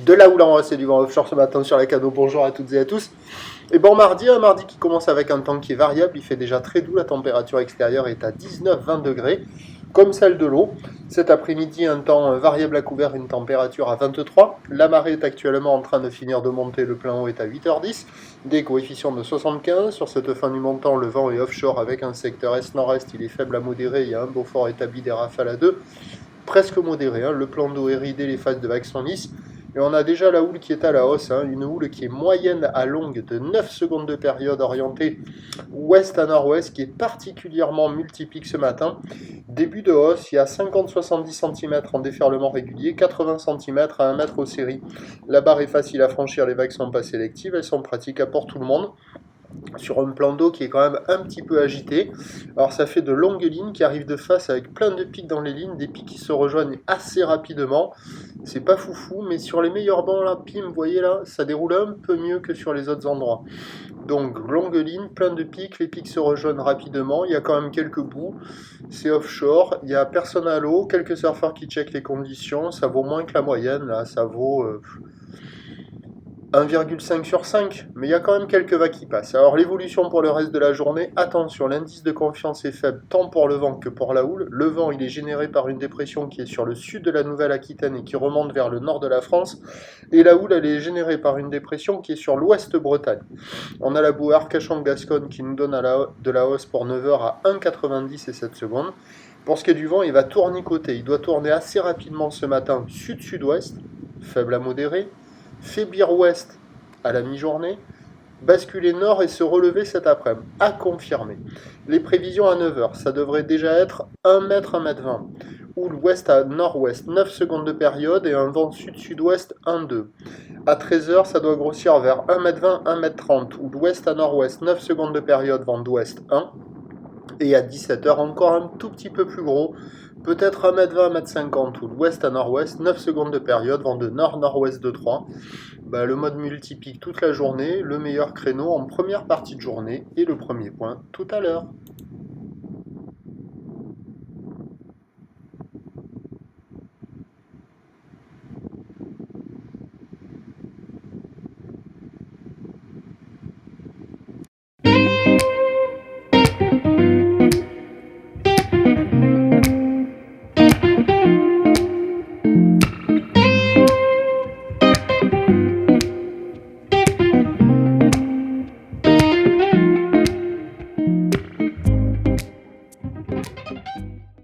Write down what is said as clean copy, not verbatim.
De la houle en hausse et du vent offshore ce matin sur la Cano. Bonjour à toutes et à tous. Et bon mardi, un mardi qui commence avec un temps qui est variable, il fait déjà très doux, la température extérieure est à 19-20 degrés, comme celle de l'eau. Cet après-midi, un temps variable à couvert, une température à 23. La marée est actuellement en train de finir de monter, le plein haut est à 8h10, des coefficients de 75. Sur cette fin du montant, le vent est offshore avec un secteur est-nord-est, il est faible à modéré, il y a un beau fort établi des rafales à 2, presque modéré, le plan d'eau est ridé, les phases de vagues sont lisses. Et on a déjà la houle qui est à la hausse, une houle qui est moyenne à longue de 9 secondes de période orientée ouest à nord-ouest, qui est particulièrement multiplique ce matin. Début de hausse, il y a 50-70 cm en déferlement régulier, 80 cm à 1 mètre aux séries. La barre est facile à franchir, les vagues sont pas sélectives, elles sont praticables pour tout le monde, sur un plan d'eau qui est quand même un petit peu agité. Alors ça fait de longues lignes qui arrivent de face avec plein de pics dans les lignes, des pics qui se rejoignent assez rapidement. C'est pas foufou, mais sur les meilleurs bancs là, pim, vous voyez là, ça déroule un peu mieux que sur les autres endroits. Donc longue ligne, plein de pics, les pics se rejoignent rapidement, il y a quand même quelques bouts, c'est offshore, il y a personne à l'eau, quelques surfeurs qui checkent les conditions, ça vaut moins que la moyenne, là ça vaut 1,5 sur 5, mais il y a quand même quelques vagues qui passent. Alors l'évolution pour le reste de la journée, attention, l'indice de confiance est faible tant pour le vent que pour la houle. Le vent, il est généré par une dépression qui est sur le sud de la Nouvelle-Aquitaine et qui remonte vers le nord de la France, et la houle, elle est générée par une dépression qui est sur l'ouest Bretagne. On a la boue Arcachon-Gascogne qui nous donne de la hausse pour 9 heures à 1,90 et 7 secondes. Pour ce qui est du vent, il va tournicoter, il doit tourner assez rapidement ce matin sud-sud-ouest, faible à modéré, faiblir ouest à la mi-journée, basculer nord et se relever cet après-midi, à confirmer. Les prévisions à 9h, ça devrait déjà être 1 mètre, 1,20 m. Houle ouest à nord-ouest, 9 secondes de période et un vent sud-sud-ouest 1,2. À 13h, ça doit grossir vers 1,20 m, 1,30 m. Houle ouest à nord-ouest, 9 secondes de période, vent d'ouest 1. Et à 17h, encore un tout petit peu plus gros, peut-être 1,20 m, 1,50 m, ou l'ouest à nord-ouest, 9 secondes de période, vent de nord-nord-ouest de 3. Le mode multiplique toute la journée, le meilleur créneau en première partie de journée et le premier point tout à l'heure.